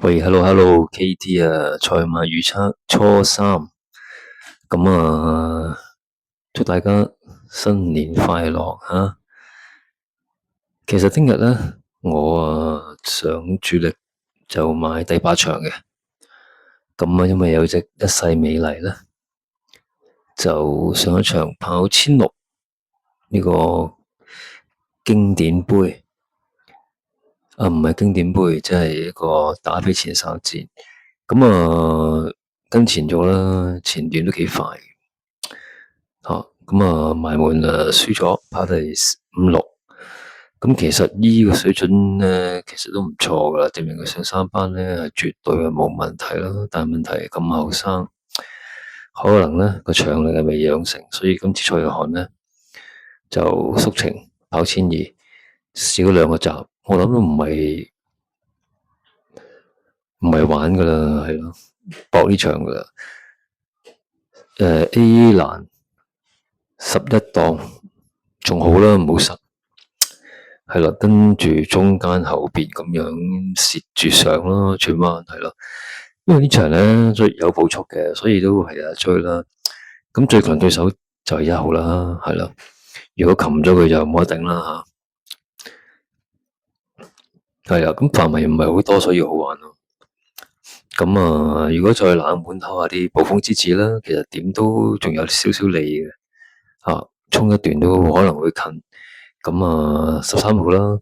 喂，hello，KT 啊，賽馬預測初三，祝大家新年快樂吓。其實聽日咧，我想主力就買第八場嘅，因為有隻一世美麗咧，就上一場跑1600呢個經典杯，唔係經典杯，即係一個打比前哨戰，跟前咗啦，前段都幾快。埋門輸咗，跑第5、6。其實呢個水準咧，其實都唔錯噶啦，證明佢上三班咧係絕對係冇問題啦。但係問題係咁後生，可能咧個長力係未養成，所以今次蔡約翰咧就縮程跑1200，少2個閘，我諗都唔係玩噶啦，係咯，搏呢場噶啦。A 欄11檔仲好啦，唔好塞。係啦，跟住中間後邊咁樣蝕住上咯，轉彎係咯。因為呢場咧最有步速嘅，所以都係追啦。咁最強對手就係1號啦，係啦。如果擒咗佢就冇得頂啦吓。係啊，咁範圍唔係好多，所以好玩咯。如果再冷門偷下啲捕風之子啦，其實點都仲有少少利嘅吓，衝一段都可能會近。13號啦。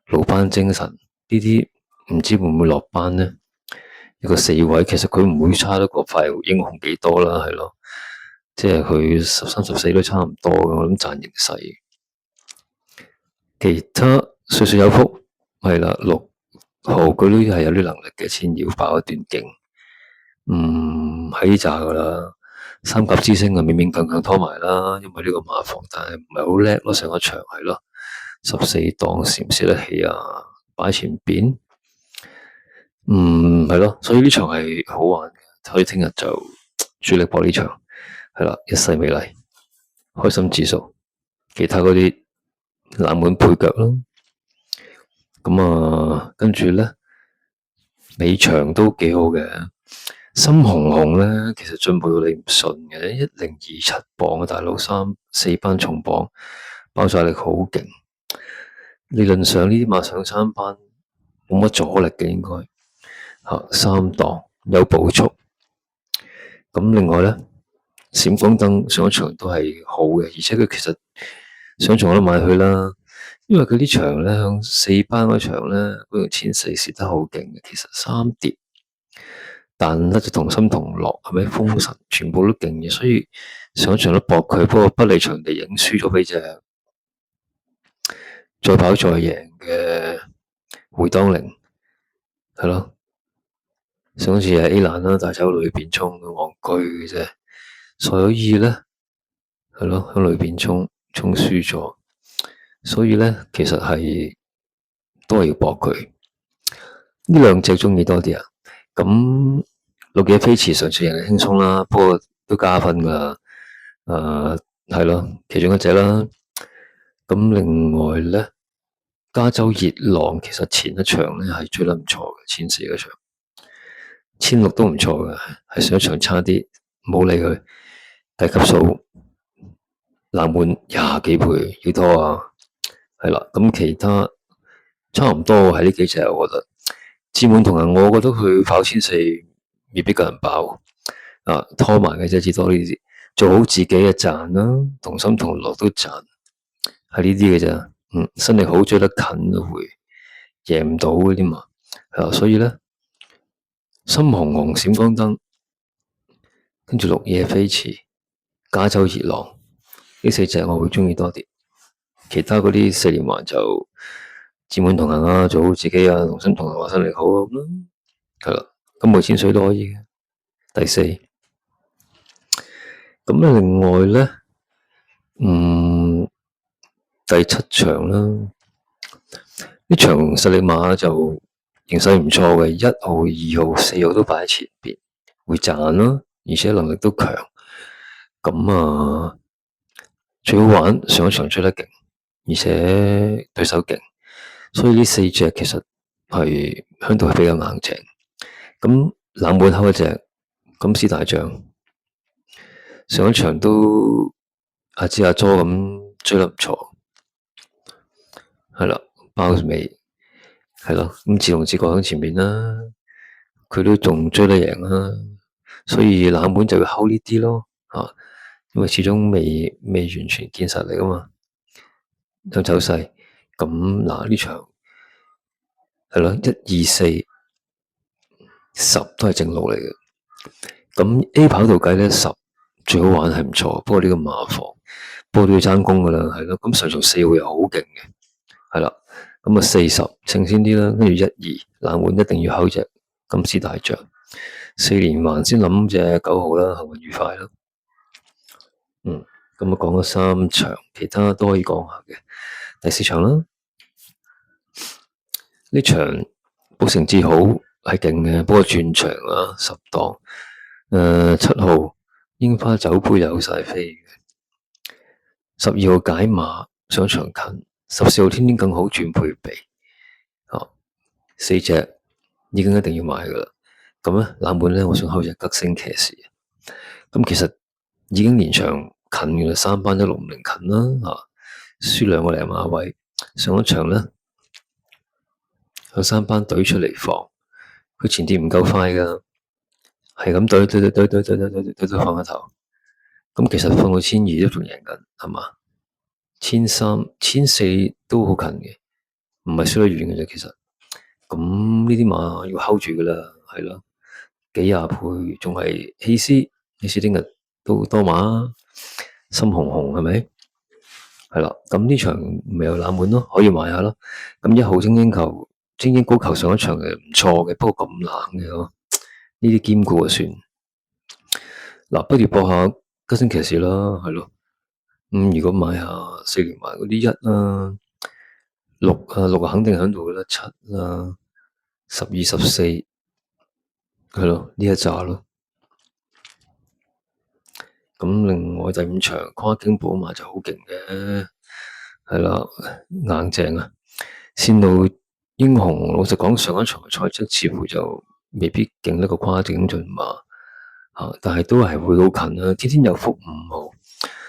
魯班精神呢啲唔知會唔會落班呢？一個4位，其實佢唔會差得過快英雄幾多啦，係咯，即係佢13、14都差唔多，我諗賺形勢。其他歲歲有福係啦，6號佢都係有啲能力嘅，千要爆一段勁，喺呢扎噶啦。三甲之星啊，勉勉強強拖埋啦，因為呢個馬房，但係唔係好叻咯，上一場係咯。14檔蝕唔蝕得起啊？擺前邊，係咯，所以呢場係好玩嘅，所以聽日就主力搏呢場，係啦，一世美麗，開心指數，其他嗰啲冷門配腳咯。跟住咧尾場都幾好嘅，深紅紅咧，其實進步到你唔信嘅，1027磅啊，大佬4班重磅，爆炸力好勁。理論上呢啲馬上3班冇乜阻力嘅，應該3檔有步速。另外咧，閃光燈上一場都係好嘅，而且佢其實上場我都買佢啦，因為佢呢場咧響4班嗰場咧，嗰條前4蝕得好勁嘅，其實3跌，但咧就同心同樂係咪風神全部都勁嘅，所以上一場都搏佢，不過不利場地贏輸咗俾隻再跑再贏嘅回當靈，係咯，上次係 A 欄啦，大走裏邊衝戇居嘅啫，所以咧係咯，喺裏邊衝輸咗，所以咧其實係都係要搏佢。呢兩隻中意多啲啊，咁綠野飛馳上次贏得輕鬆啦，不過都加分噶，係咯，其中一隻啦。另外咧。加州熱浪其實前一場咧係追得唔錯嘅，前4嗰場1600都唔錯嘅，係上一場差啲，冇理佢，低級數冷門20幾倍，幾多啊？係啦，其他差唔多係呢幾隻，我覺得。志滿同人，我覺得佢跑1400未必夠人爆拖埋嘅啫，至多呢啲做好自己嘅賺啦，同心同樂都賺，係呢啲嘅啫。身力好追得近都會贏唔到嗰啲嘛，所以咧深紅紅閃光燈，跟住綠野飛馳、加州熱浪呢4隻我會鍾意多啲，其他嗰啲4連環就志滿同行啊，做好自己啊，同心同樂話身力好咁咯，係啦，咁冇錢水都可以嘅。第4，另外咧，第7場啦，呢場實力馬就形勢唔錯嘅，1號、2號、4號都擺喺前邊，會賺咯，而且能力都強。最好玩上一場追得勁，而且對手勁，所以呢4隻其實係響度係比較硬淨。咁冷門口嗰隻金絲大將上一場都阿支阿佐咁追得唔錯，係啦，包尾係咯。咁自動自覺響前面啦，佢都仲追得贏啦，所以冷門就要睺呢啲咯嚇，因為始終未完全見實力啊嘛，有走勢。咁嗱呢場係咯，1、2、4、10都係正路嚟嘅。咁 A 跑道計咧，10最好玩係唔錯，不過呢個馬房，不過都要爭功噶啦，係咯。咁上場4號又好勁嘅，係啦。咁啊40稱先啲啦，跟住1、2冷門一定要睺隻金絲大將，4連環先諗隻9號啦，幸運愉快啦。咁啊講咗3場，其他都可以講下嘅。第4場啦，呢場保成志好係勁嘅，不過轉場啊10檔。7號櫻花酒杯有晒飛嘅，12號解碼上場近，14號天天更好轉配備，4隻已經一定要買噶啦。咁咧冷門咧，我想睺隻吉星騎士。咁其實已經連場近嘅啦，3班1650近啦，輸2個零馬位。上一場咧有3班隊出嚟防，佢前跌唔夠快噶。係咁對放個頭，咁其實放到1200都仲贏緊，係嘛？1300、1400都好近嘅，唔係輸得遠嘅啫。其實咁呢啲馬要 hold 住噶啦，係咯，幾廿倍，仲係希斯聽日都多馬，深紅紅係咪？係啦，咁呢場咪有冷門咯，可以買下咯。咁1號精英高球上一場係唔錯嘅，不過咁冷嘅咯，呢啲兼顧就算。嗱，不如播下吉星騎士啦，係咯。如果買下4連環嗰啲1啦、6啊肯定喺度噶啦，7啦、12、14，係咯，呢一紮咯。咁另外第5場跨境寶馬就好勁嘅，係啦，硬淨啊！線路英雄老實講，上一場嘅賽績似乎就未必勁得過跨境駿馬。但係都係會好近啊！天天有福5號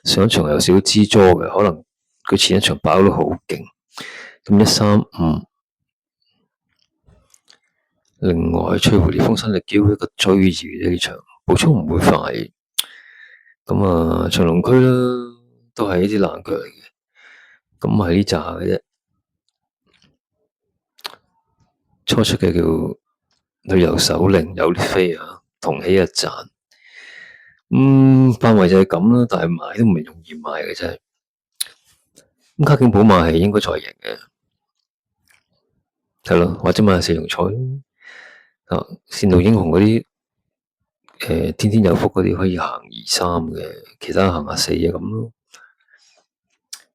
上一場有少少支捉嘅，可能佢前一場爆得好勁。咁135，另外翠湖烈風新力嬌一個追住呢場，補充唔會快。咁啊，長隆區啦，都係一啲爛腳嚟嘅。咁係呢扎嘅啫，初出嘅叫旅遊首領有啲飛啊，同起一賺。範圍就係咁啦，但係買都唔係容易買嘅啫。咁卡景寶馬係應該再贏嘅，係咯，或者買4重彩咯。線路英雄嗰啲，天天有福嗰啲可以行2、3嘅，其他行下4啊咁咯，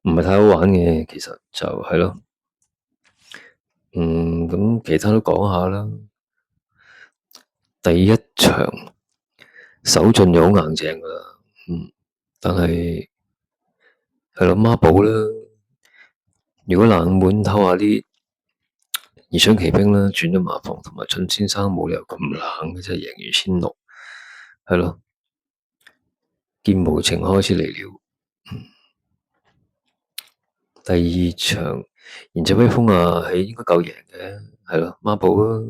唔係太好玩嘅。其實就係咯，咁其他都講下啦。第一場首進就好硬淨噶啦，但係係咯孖寶啦。如果冷門偷下啲宜昌奇兵啦，轉咗馬房同埋秦先生冇理由咁冷嘅，真係贏完1600，係咯，見無情開始嚟了。第2場賢者威風啊，係應該夠贏嘅，係咯，孖寶啦，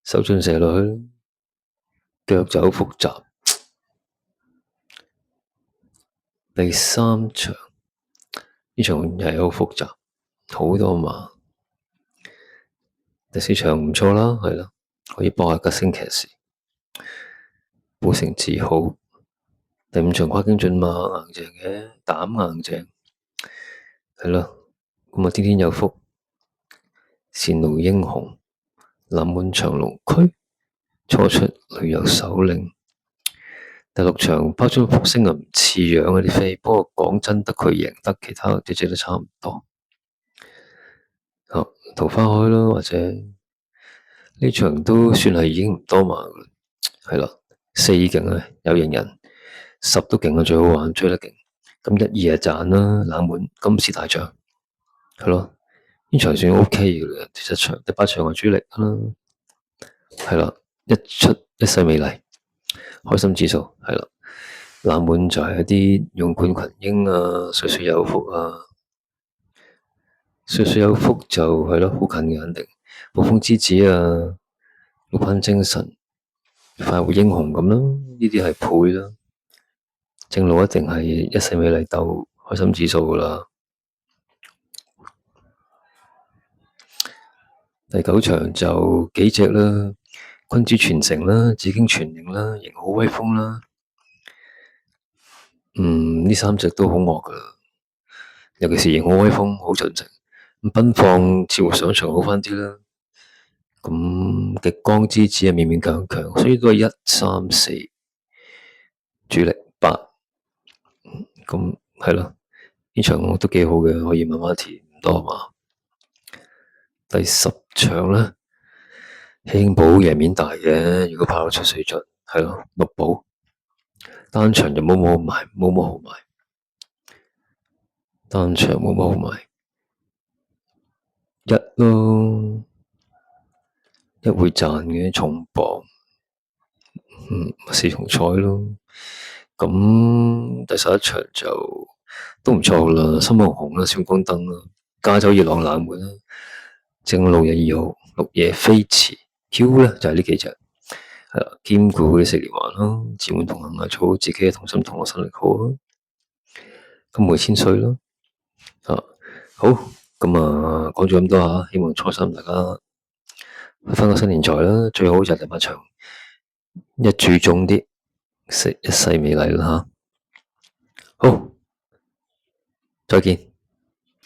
首進射落去，腳就好複雜。第3場呢場又係好複雜，好多馬。第4場唔錯啦，係咯，可以博下吉星騎士，保成志好。第5場跨境駿馬硬淨嘅，膽硬淨，係咯。咁啊，天天有福，線路英雄，冷門長隆區，初出旅遊首領。第6場包裝福星啊，唔似樣嗰啲飛，不過講真得佢贏得，其他隻隻都差唔多。桃花開咯，或者呢場都算係已經唔多馬噶啦，係啦，4勁啊，有型人，10都勁啊，最好玩，追得勁。咁1、2啊賺啦，冷門金絲大將，係咯，呢場算 OK 嘅啦，其實第8場係主力啦，係啦，一世美麗，開心指數係啦，冷門就係一啲勇冠群英啊，歲歲有福啊，歲歲有福就係咯，好近嘅肯定，暴風之子啊，六班精神，快活英雄咁啦，呢啲係配啦，正路一定係一世美麗鬥開心指數噶啦。第9場就幾隻啦，君主傳承啦，紫荊傳靈啦，型號威風啦，呢3隻都好惡噶啦，尤其是型號威風好盡情，咁奔放似乎上場好翻啲啦，咁極光之子係勉勉強強，所以都係1、3、4主力8，咁係咯，呢場都幾好嘅，可以慢慢填，唔多嘛。第10場呢，輕寶贏面大嘅，如果跑得出水準，係咯，6寶單場就冇好買，單場冇好買1咯，1會賺嘅重磅，4重彩咯。咁第11場就都唔錯啦，深紅紅啦，閃光燈啦，加州熱浪冷門啦，正路嘅2號綠野飛馳 Q 咧就係呢幾隻，係啦，兼顧嗰啲4連環咯，自滿同行啊，做好自己嘅同心同樂實力好啊，金梅千歲咯，好，咁啊講咗咁多吓，希望初心大家翻個新年財啦，最好就係第8場一注中啲，一世美麗啦吓，好，再見。